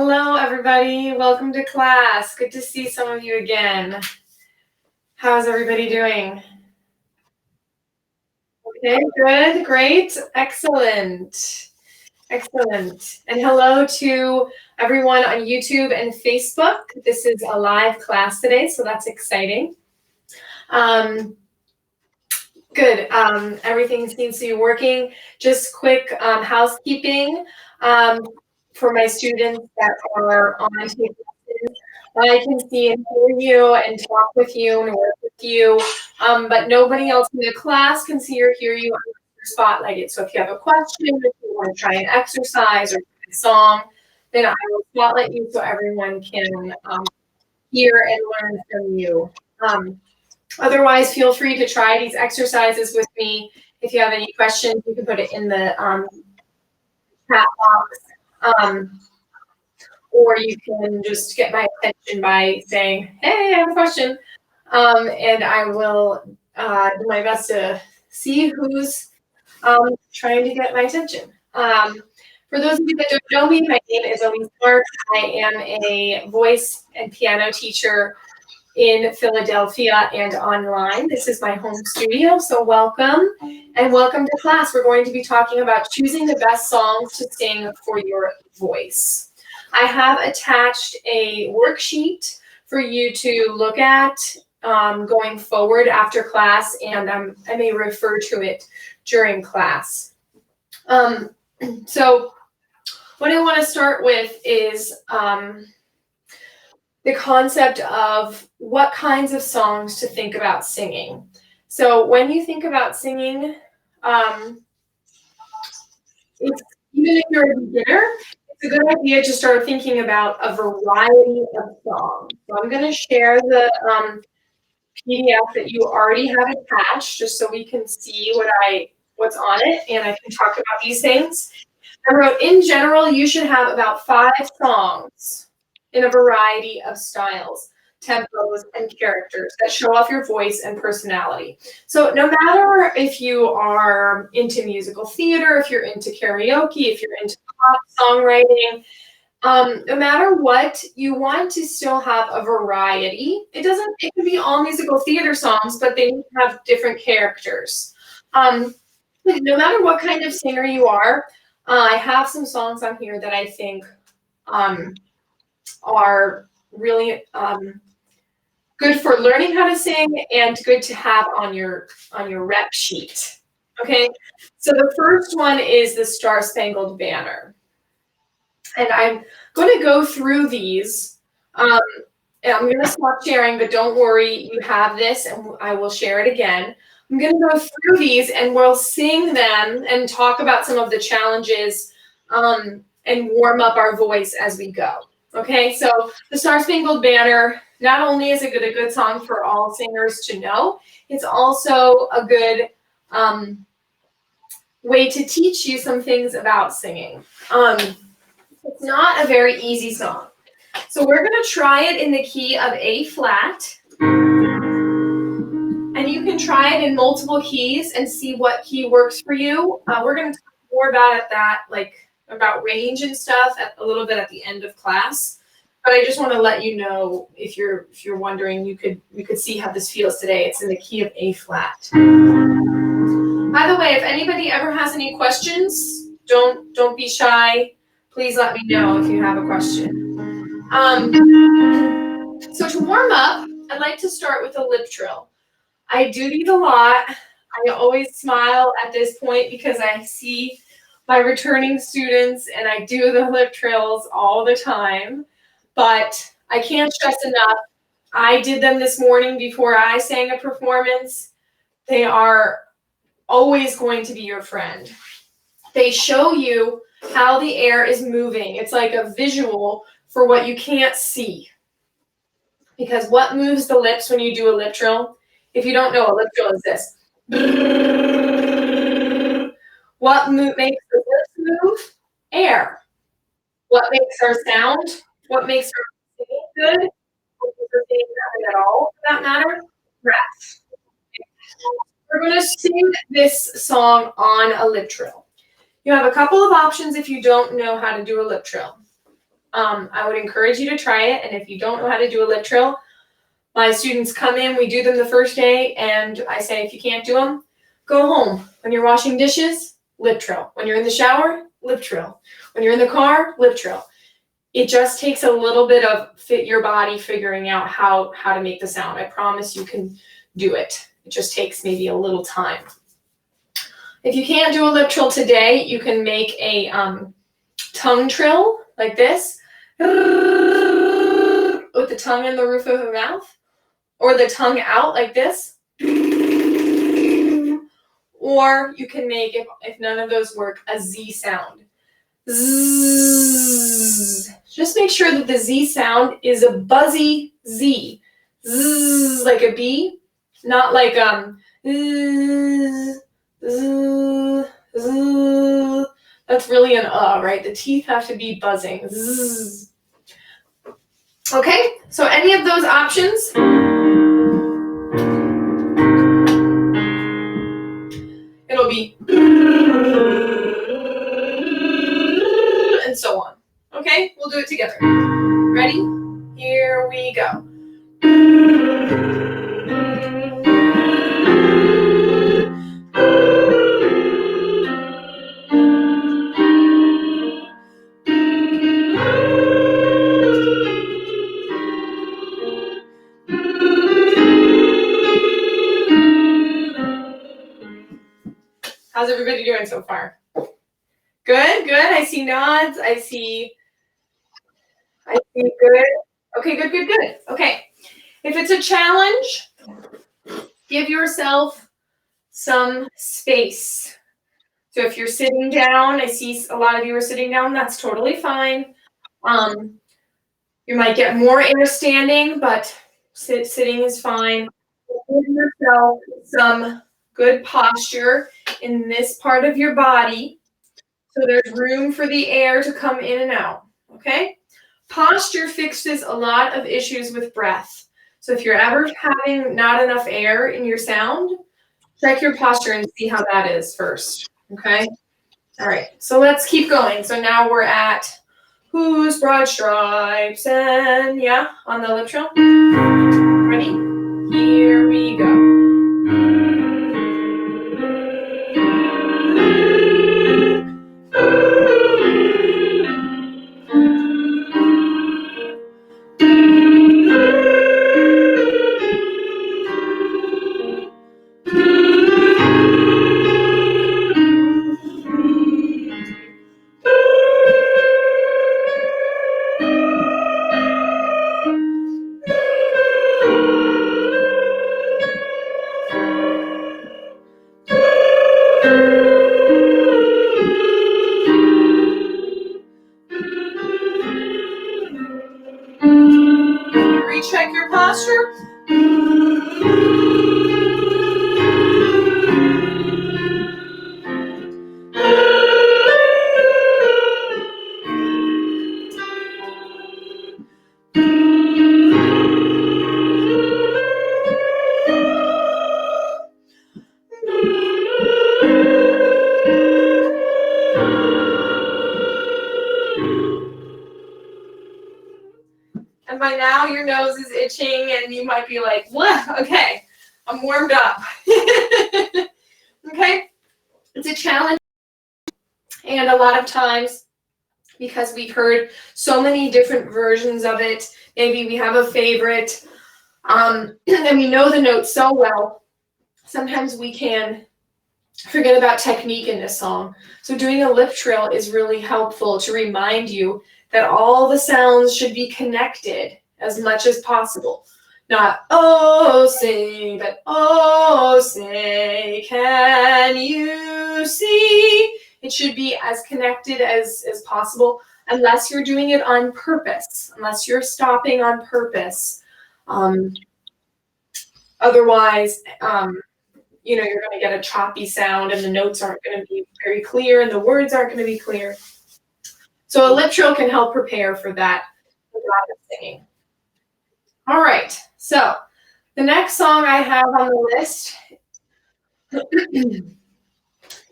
Hello, everybody. Welcome to class. Good to see some of you again. How's everybody doing? Okay, good, great, excellent, excellent. And hello to everyone on YouTube and Facebook. This is a live class today, so that's exciting. Good. Everything seems to be working. Just quick housekeeping for my students that are on TakeLessons. I can see and hear you and talk with you and work with you, but nobody else in the class can see or hear you unless you're spotlighted. So if you have a question, if you want to try an exercise or a song, then I will spotlight you so everyone can hear and learn from you. Otherwise, feel free to try these exercises with me. If you have any questions, you can put it in the chat box. Or you can just get my attention by saying, hey, I have a question. And I will do my best to see who's trying to get my attention. For those of you that don't know me, my name is Elise Mark. I am a voice and piano teacher in Philadelphia and online. This is my home studio, so welcome and welcome to class. We're going to be talking about choosing the best songs to sing for your voice. I have attached a worksheet for you to look at going forward after class, and I may refer to it during class. So what I want to start with is the concept of what kinds of songs to think about singing. So when you think about singing, even if you're a beginner, it's a good idea to start thinking about a variety of songs. So I'm going to share the PDF that you already have attached, just so we can see what's on it, and I can talk about these things. I wrote, in general, you should have about 5 songs in a variety of styles, tempos, and characters that show off your voice and personality. So no matter if you are into musical theater, if you're into karaoke, if you're into pop songwriting, no matter what, you want to still have a variety. It can be all musical theater songs, but they have different characters. No matter what kind of singer you are, I have some songs on here that I think are really good for learning how to sing and good to have on your rep sheet. Okay, so the first one is the Star-Spangled Banner. And I'm going to go through these. And I'm going to stop sharing, but don't worry, you have this, and I will share it again. I'm going to go through these, and we'll sing them and talk about some of the challenges and warm up our voice as we go. Okay, so the Star-Spangled Banner, not only is it a good song for all singers to know, it's also a good way to teach you some things about singing. It's not a very easy song. So we're going to try it in the key of A flat. And you can try it in multiple keys and see what key works for you. We're going to talk more about range and stuff a little bit at the end of class. But I just want to let you know, if you're wondering, you could see how this feels today. It's in the key of A flat. By the way, if anybody ever has any questions, don't be shy. Please let me know if you have a question. So to warm up, I'd like to start with a lip trill. I do these a lot. I always smile at this point because I see my returning students and I do the lip trills all the time. But I can't stress enough, I did them this morning before I sang a performance. They are always going to be your friend. They show you how the air is moving. It's like a visual for what you can't see. Because what moves the lips when you do a lip trill? If you don't know, a lip trill is this. What makes the lips move? Air. What makes our sound? What makes our singing good? What makes our singing good at all, for that matter? Breath. We're going to sing this song on a lip trill. You have a couple of options if you don't know how to do a lip trill. I would encourage you to try it. And if you don't know how to do a lip trill, my students come in, we do them the first day, and I say, if you can't do them, go home. When you're washing dishes, lip trill. When you're in the shower, lip trill. When you're in the car, lip trill. It just takes a little bit of your body figuring out how to make the sound. I promise you can do it. It just takes maybe a little time. If you can't do a lip trill today, you can make a tongue trill like this with the tongue in the roof of the mouth, or the tongue out like this. Or you can make, if none of those work, a Z sound. Zzz. Just make sure that the Z sound is a buzzy Z. Zzz, like a bee, not like zzz, zzz, zzz. That's really an right? The teeth have to be buzzing. Zzz. Okay, so any of those options. It'll be and so on. Okay, we'll do it together. Ready? Here we go. How's everybody doing so far? Good, good. I see nods. I see good. Okay, good, good, good. Okay. If it's a challenge, give yourself some space. So if you're sitting down, I see a lot of you are sitting down, that's totally fine. You might get more air standing, but sitting is fine. Give yourself some good posture in this part of your body, so there's room for the air to come in and out, okay? Posture fixes a lot of issues with breath. So if you're ever having not enough air in your sound, check your posture and see how that is first, okay? All right, so let's keep going. So now we're at whose broad stripes and yeah, on the lip trill. Ready? Here we go. Recheck your posture. And by now your nose is itching and you might be like, what? Okay, I'm warmed up. Okay, it's a challenge. And a lot of times, because we've heard so many different versions of it, maybe we have a favorite, and we know the notes so well, sometimes we can forget about technique in this song. So doing a lip trill is really helpful to remind you that all the sounds should be connected as much as possible. Not, oh, say, but, oh, say, can you see? It should be as connected as possible, unless you're doing it on purpose, unless you're stopping on purpose. Otherwise, you know, you're going to get a choppy sound and the notes aren't going to be very clear and the words aren't going to be clear. So a lip trill can help prepare for that singing. All right, so the next song I have on the list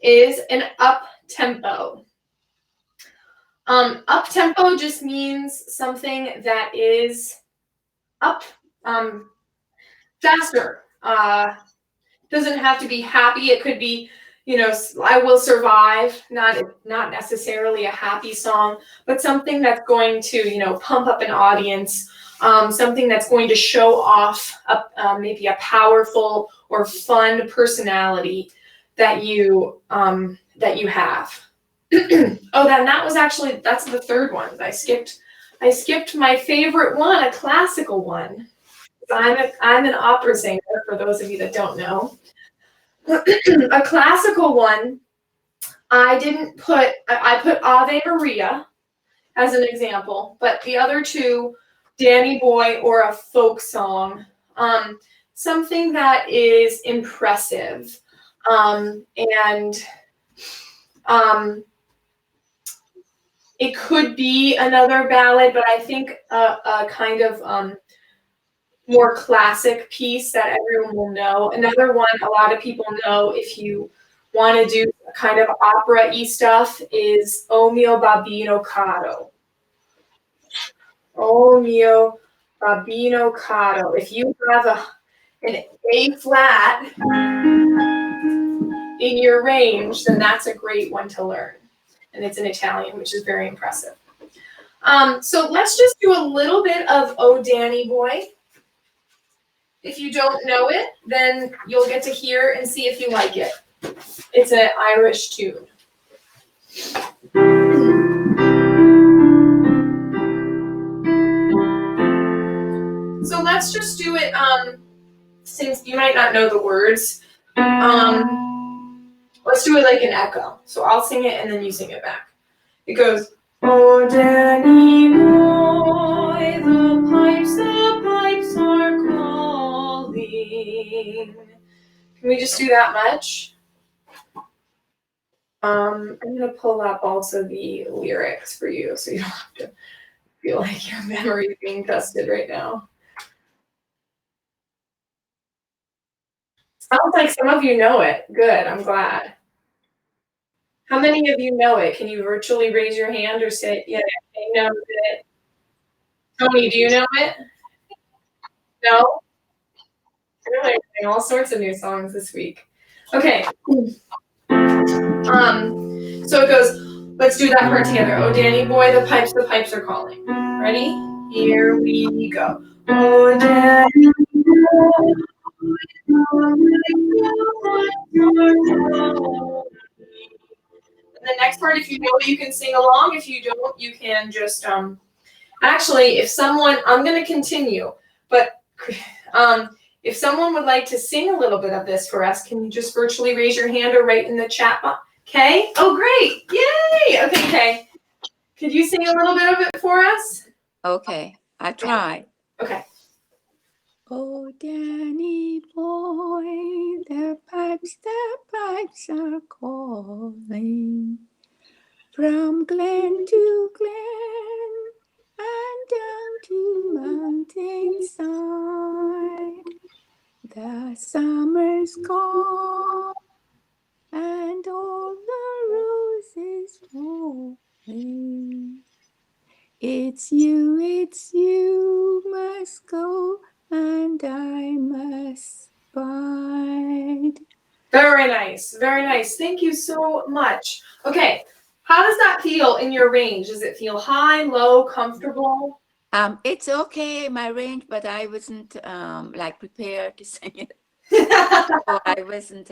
is an up tempo. Up tempo just means something that is up, faster. Doesn't have to be happy. It could be, I Will Survive, not necessarily a happy song, but something that's going to, pump up an audience, something that's going to show off maybe a powerful or fun personality that you have. Oh, that's the third one. I skipped my favorite one, a classical one. I'm an opera singer, for those of you that don't know. A classical one, I put Ave Maria as an example, but the other two, Danny Boy or a folk song, something that is impressive, and it could be another ballad, but I think a kind of more classic piece that everyone will know. Another one a lot of people know if you want to do kind of opera-y stuff is O mio babbino caro. O mio babbino caro. If you have an A flat in your range, then that's a great one to learn. And it's in Italian, which is very impressive. So let's just do a little bit of O Danny Boy. If you don't know it, then you'll get to hear and see if you like it. It's an Irish tune. So let's just do it, since you might not know the words. Let's do it like an echo. So I'll sing it and then you sing it back. It goes, Oh, Danny boy, the pipes are calling. Can we just do that much? I'm gonna pull up also the lyrics for you so you don't have to feel like your memory is being tested right now. Sounds like some of you know it. Good, I'm glad. How many of you know it? Can you virtually raise your hand or say, yeah, I know it? Tony, do you know it? No? We're learning all sorts of new songs this week. Okay. So it goes, let's do that part together. Oh, Danny boy, the pipes are calling. Ready? Here we go. Oh, Danny boy, and the next part, if you know it, you can sing along. If you don't, you can just actually, I'm going to continue, but if someone would like to sing a little bit of this for us, can you just virtually raise your hand or write in the chat box? Kay? Oh, great. Yay. Okay, Kay. Could you sing a little bit of it for us? Okay, I try. Okay. Oh, Danny boy, the pipes are calling from glen to glen and down to mountainside. The summer's gone and all the roses falling. It's you must go and I must bide. Very nice. Very nice. Thank you so much. Okay. How does that feel in your range? Does it feel high, low, comfortable? It's okay, my range, but I wasn't like prepared to sing it. So I wasn't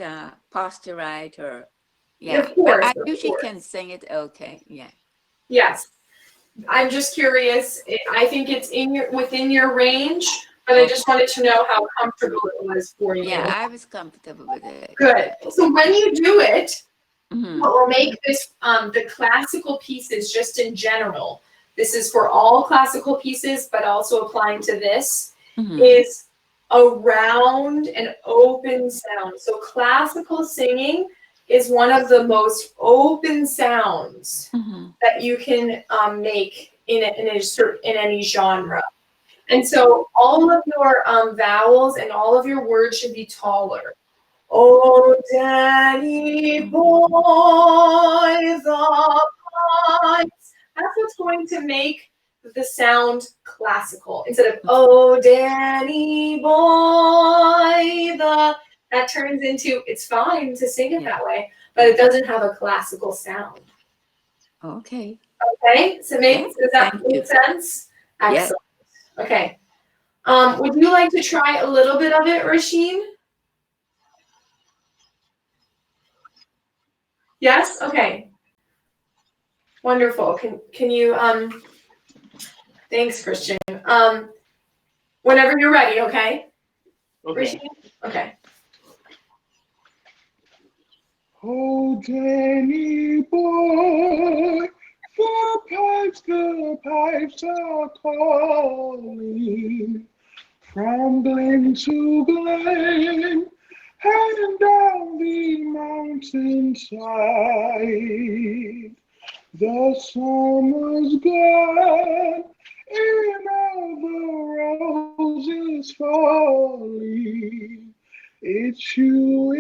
posturized or Of course, but I usually can sing it okay. Yeah. Yes. I'm just curious. I think it's within your range, but I just wanted to know how comfortable it was for you. Yeah, I was comfortable with it. Good. So when you do it, Mm-hmm. what will make this the classical pieces just in general. This is for all classical pieces, but also applying to this, is a round and open sound. So classical singing is one of the most open sounds that you can make in any genre. And so all of your vowels and all of your words should be taller. Oh, Danny boy, the pipes. That's what's going to make the sound classical. Instead of, oh, Danny boy, that turns into, it's fine to sing it that way, but it doesn't have a classical sound. Okay. Okay, so does that make sense? Excellent. Yeah. Okay. Would you like to try a little bit of it, Rasheen? Yes? Okay. Wonderful. Can you thanks, Christian. Whenever you're ready, okay? Okay. Rasheen? Okay. Oh, Danny boy, the pipes are calling from glen to glen and down the mountainside. The summer's gone and all the roses falling. It's you,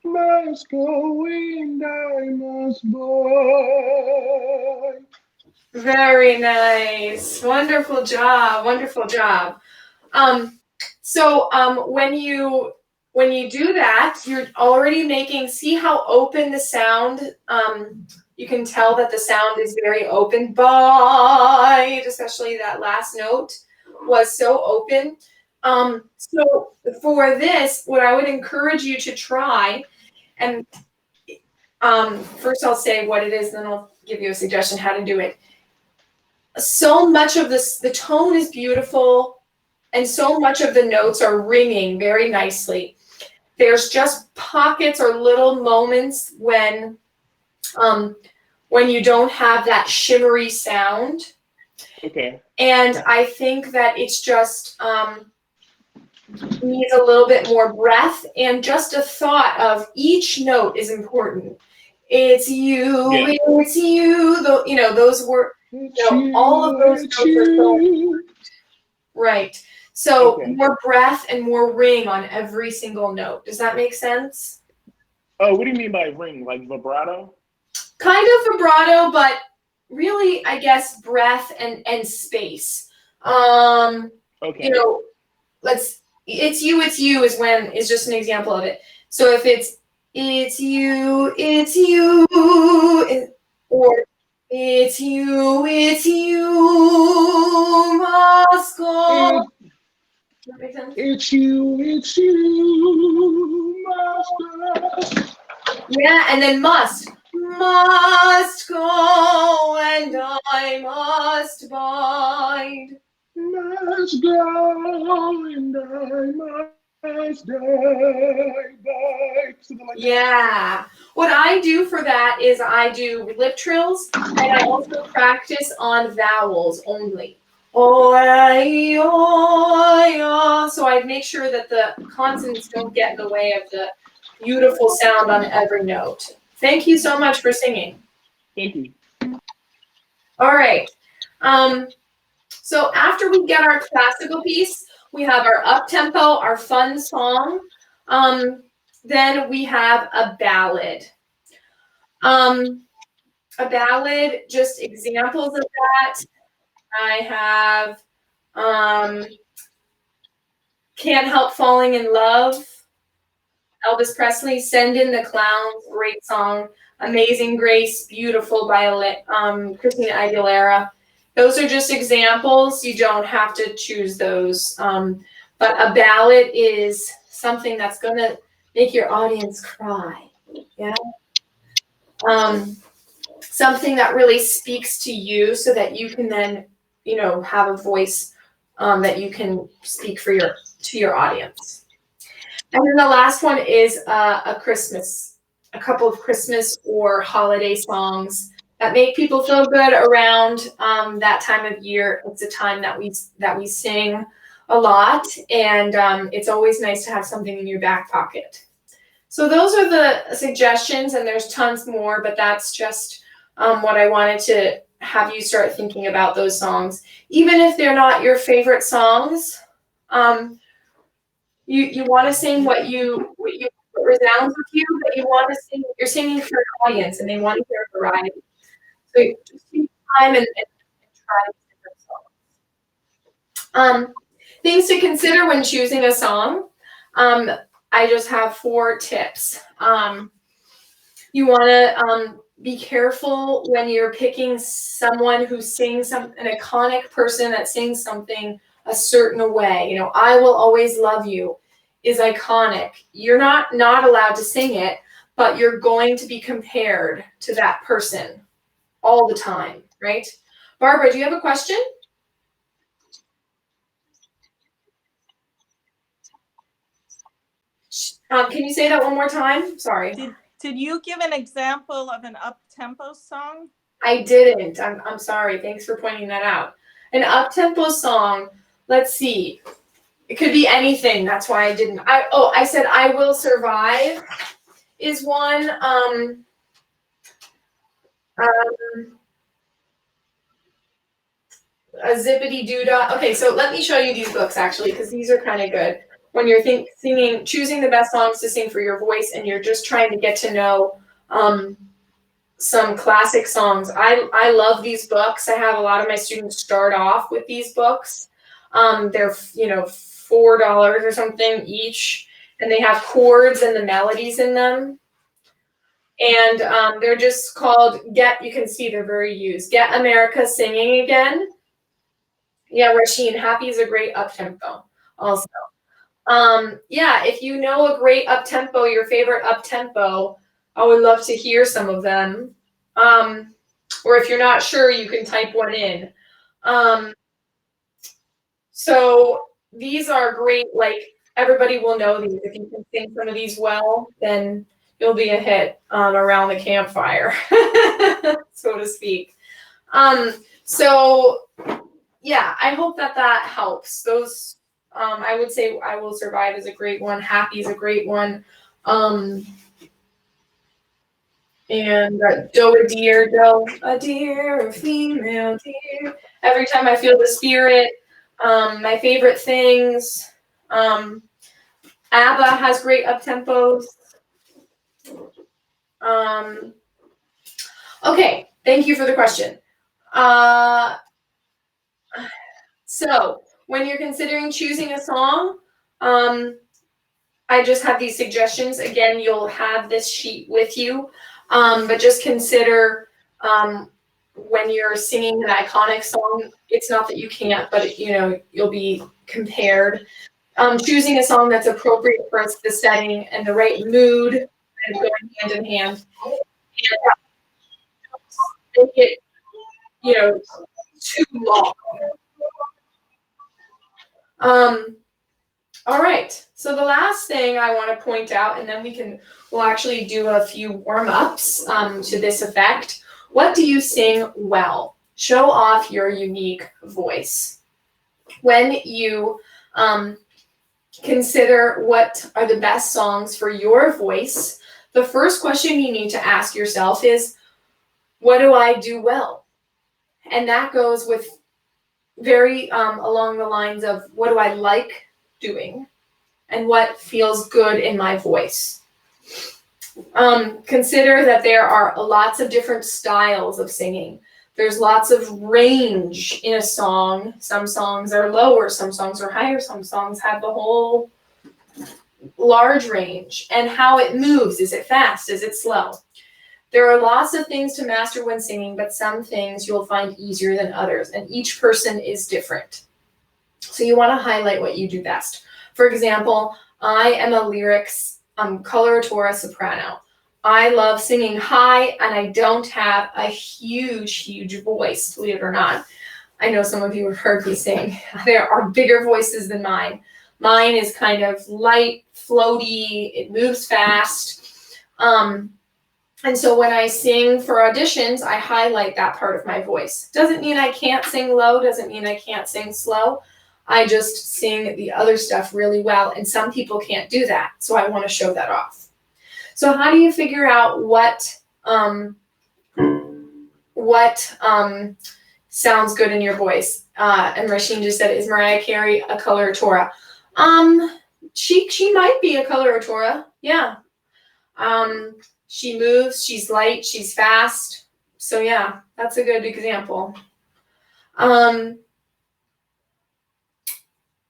must go and I must boy. Very nice. Wonderful job. Wonderful job. So when you do that, you're already making, see how open the sound, you can tell that the sound is very open, bite, especially that last note was so open. So for this, what I would encourage you to try, and first I'll say what it is, then I'll give you a suggestion how to do it. So much of this, the tone is beautiful, and so much of the notes are ringing very nicely. There's just pockets or little moments when you don't have that shimmery sound. Okay. And I think that it's just needs a little bit more breath and just a thought of each note is important. It's you, it's you. Those were, all of those notes are so right. So more breath and more ring on every single note. Does that make sense? Oh, what do you mean by ring? Like vibrato? Kind of vibrato, but really, I guess, breath and space. Okay. It's you is just an example of it. So if it's you, or it's you, must go. It's you, must go. Yeah, and then must go, and I must bide. Must go, and I must die. Yeah. What I do for that is I do lip trills, and I also practice on vowels only. So I make sure that the consonants don't get in the way of the beautiful sound on every note. Thank you so much for singing. Thank you. All right. So after we get our classical piece, we have our up-tempo, our fun song. Then we have a ballad. A ballad, just examples of that. I have Can't Help Falling in Love. Elvis Presley, Send in the Clowns, great song. Amazing Grace, beautiful by Christina Aguilera. Those are just examples. You don't have to choose those. But a ballad is something that's going to make your audience cry. Yeah. Something that really speaks to you so that you can then, have a voice that you can speak to your audience. And then the last one is a couple of Christmas or holiday songs that make people feel good around that time of year. It's a time that we sing a lot, and it's always nice to have something in your back pocket. So those are the suggestions, and there's tons more, but that's just what I wanted to have you start thinking about those songs. Even if they're not your favorite songs, you want to sing what resounds with you, but you want to sing. You're singing for an audience, and they want to hear variety. So just take time and try different songs. Things to consider when choosing a song. I just have 4 tips. You want to be careful when you're picking someone who sings an iconic person that sings something a certain way. You know, I Will Always Love You is iconic. You're not allowed to sing it, but you're going to be compared to that person all the time, right? Barbara, do you have a question? Can you say that one more time? Sorry. Did you give an example of an up-tempo song? I didn't. I'm sorry. Thanks for pointing that out. An up-tempo song, let's see. It could be anything. That's why I didn't. I said I Will Survive is one. A zippity doo dah. Okay, so let me show you these books actually, because these are kind of good. When you're choosing the best songs to sing for your voice, and you're just trying to get to know some classic songs. I love these books. I have a lot of my students start off with these books. They're $4 or something each, and they have chords and the melodies in them. And they're just called you can see they're very used. Get America Singing Again. Yeah, Rasheen, Happy is a great up-tempo also. Yeah, if you know a great up-tempo, your favorite up-tempo, I would love to hear some of them. Or if you're not sure, you can type one in. So these are great, like everybody will know these. If you can sing some of these well, then you'll be a hit around the campfire, so to speak. So yeah, I hope that helps. Those, I would say I Will Survive is a great one. Happy is a great one. And doe a deer, a female deer. Every time I feel the spirit. My favorite things. ABBA has great up tempos. Okay, thank you for the question. So when you're considering choosing a song, I just have these suggestions. Again, you'll have this sheet with you, but just consider when you're singing an iconic song, it's not that you can't, but you'll be compared. Choosing a song that's appropriate for the setting and the right mood, and going hand in hand. And make it, too long. All right. So the last thing I want to point out, and then we'll actually do a few warm-ups to this effect. What do you sing well? Show off your unique voice. When you consider what are the best songs for your voice, the first question you need to ask yourself is, what do I do well? And that goes with very along the lines of what do I like doing and what feels good in my voice. Consider that there are lots of different styles of singing. There's lots of range in a song. Some songs are lower, some songs are higher, some songs have the whole large range. And how it moves, is it fast, is it slow? There are lots of things to master when singing, but some things you'll find easier than others, and each person is different. So you want to highlight what you do best. For example, I am a lyrics coloratura soprano. I love singing high, and I don't have a huge voice, believe it or not. I know some of you have heard me sing. There are bigger voices than mine. Mine is kind of light, floaty, it moves fast. And so when I sing for auditions, I highlight that part of my voice. Doesn't mean I can't sing low, doesn't mean I can't sing slow. I just sing the other stuff really well, and some people can't do that, so I want to show that off. So how do you figure out what sounds good in your voice? And Rasheen just said, is Mariah Carey a coloratura? She might be a coloratura, yeah. She moves, she's light, she's fast. So yeah, that's a good example.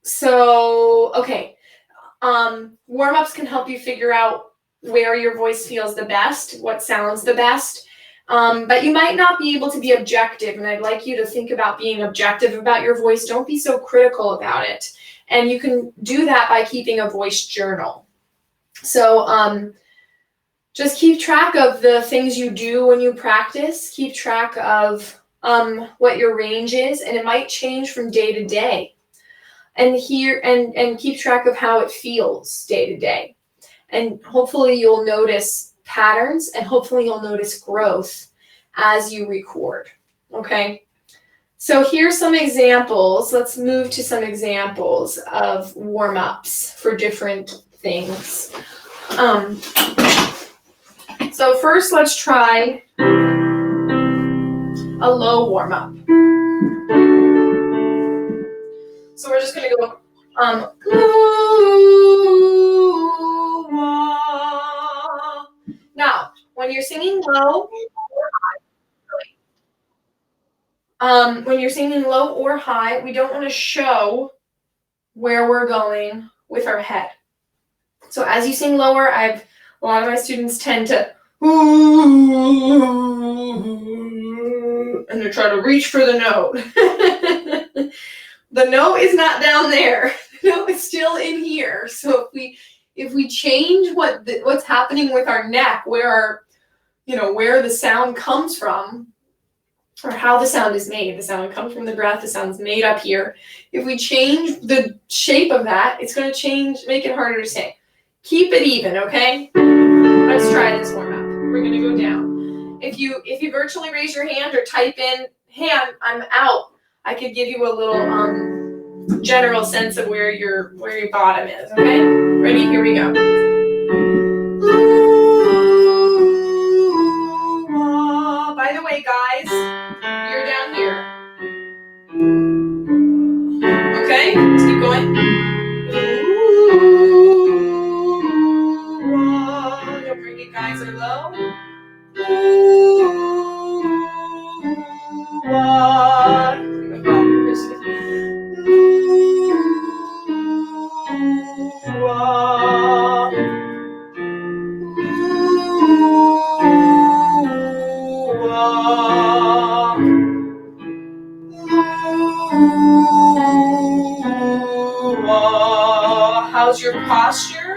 So, okay. Warm-ups can help you figure out where your voice feels the best, what sounds the best. But you might not be able to be objective, and I'd like you to think about being objective about your voice. Don't be so critical about it. And you can do that by keeping a voice journal. So just keep track of the things you do when you practice. Keep track of what your range is, and it might change from day to day. And keep track of how it feels day to day. And hopefully you'll notice patterns, and hopefully you'll notice growth as you record. Okay? So here's some examples. Let's move to some examples of warm-ups for different things. So first, let's try a low warm-up. So we're just going to go, Now, when you're singing low or high, we don't want to show where we're going with our head. So as you sing lower, a lot of my students tend to, and they try to reach for the note. The note is not down there. The note is still in here. So if we change what's happening with our neck, where the sound comes from, or how the sound is made. The sound comes from the breath. The sound's made up here. If we change the shape of that, it's going to make it harder to sing. Keep it even, okay? Let's try this warm up. We're going to go down. If you virtually raise your hand or type in hand, I'm out, I could give you a little general sense of where your bottom is, okay? Ready? Here we go. By the way, guys, you're down here. Okay, let's keep going. Don't forget, guys are low. How's your posture?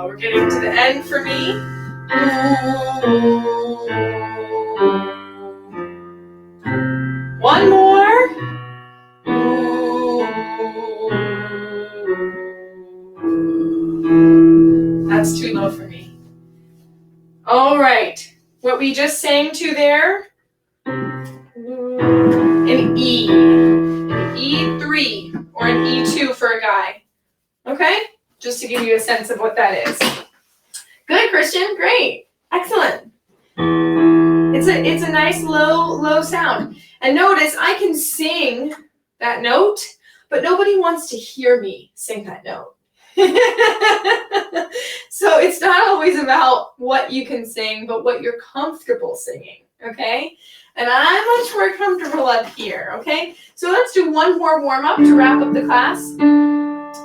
We're getting to the end for me. One more. That's too low for me. All right. What we just sang to there, an E. An E3 or an E2 for a guy. Okay? Just to give you a sense of what that is. Good, Christian. Great. Excellent. It's a nice low sound. And notice I can sing that note, but nobody wants to hear me sing that note. So it's not always about what you can sing, but what you're comfortable singing, okay? And I'm much more comfortable up here, okay? So let's do one more warm-up to wrap up the class.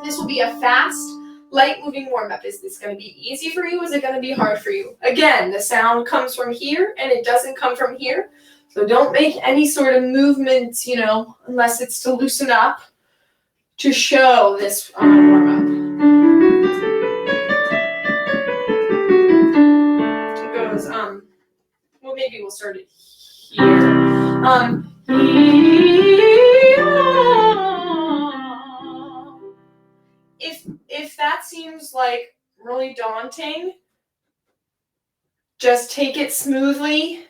This will be a fast, light-moving warm-up. Is this going to be easy for you? Is it going to be hard for you? Again, the sound comes from here, and it doesn't come from here. So don't make any sort of movements, unless it's to loosen up to show this warm-up. It goes, well, maybe we'll start it here. If that seems like really daunting, just take it smoothly.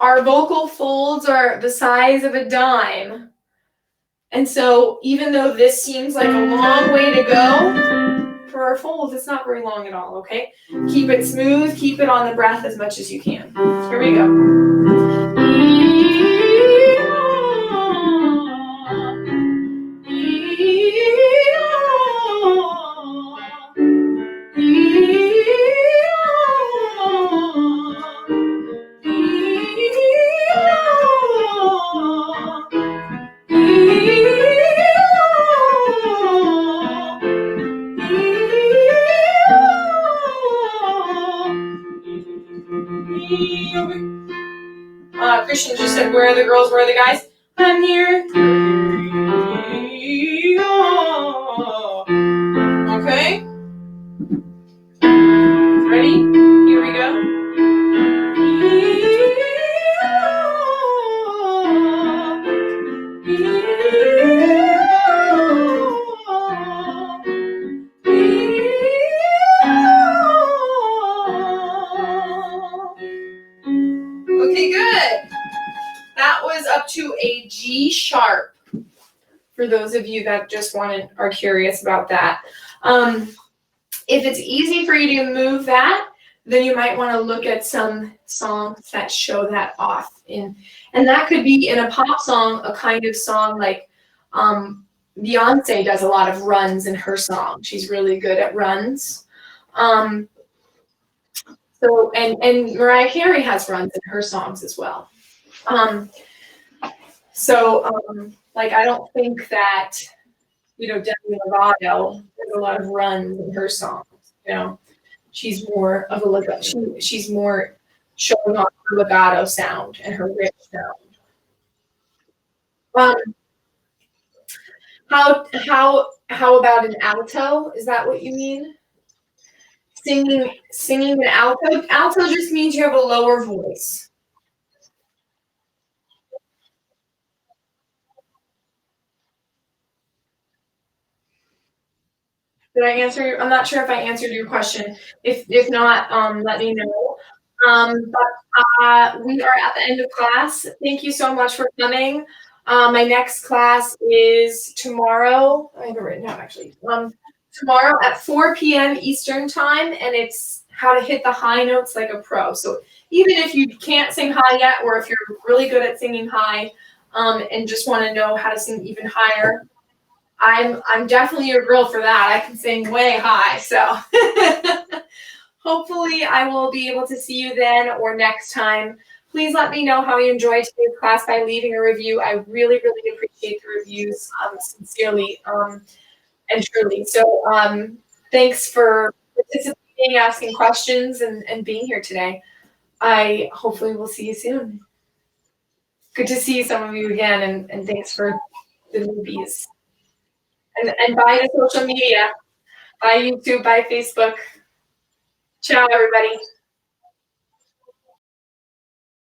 Our vocal folds are the size of a dime. And so even though this seems like a long way to go, for our fold, it's not very long at all, okay? Keep it smooth, keep it on the breath as much as you can. Here we go. Christian just said, where are the girls, where are the guys? I'm here. Okay. Ready? Here we go. Okay, good. That was up to a G sharp. For those of you that just are curious about that. If it's easy for you to move that, then you might want to look at some songs that show that off. And that could be in a pop song, a kind of song like Beyonce does a lot of runs in her song. She's really good at runs. So and Mariah Carey has runs in her songs as well. Like I don't think that, Demi Lovato has a lot of runs in her songs. She's more of a legato. She's more showing off her legato sound and her rich sound. How about an alto? Is that what you mean? Singing an alto. Alto just means you have a lower voice. Did I answer? I'm not sure if I answered your question. If not, let me know. But we are at the end of class. Thank you so much for coming. My next class is tomorrow. I have it written down actually. Tomorrow at 4 p.m. Eastern time, and it's how to hit the high notes like a pro. So even if you can't sing high yet, or if you're really good at singing high, and just want to know how to sing even higher, I'm definitely your girl for that. I can sing way high, so hopefully I will be able to see you then or next time. Please let me know how you enjoyed today's class by leaving a review. I really, really appreciate the reviews, sincerely and truly. So thanks for participating, asking questions, and being here today. I hopefully will see you soon. Good to see some of you again, and thanks for the newbies. And bye to social media. Bye YouTube, bye Facebook. Ciao, everybody.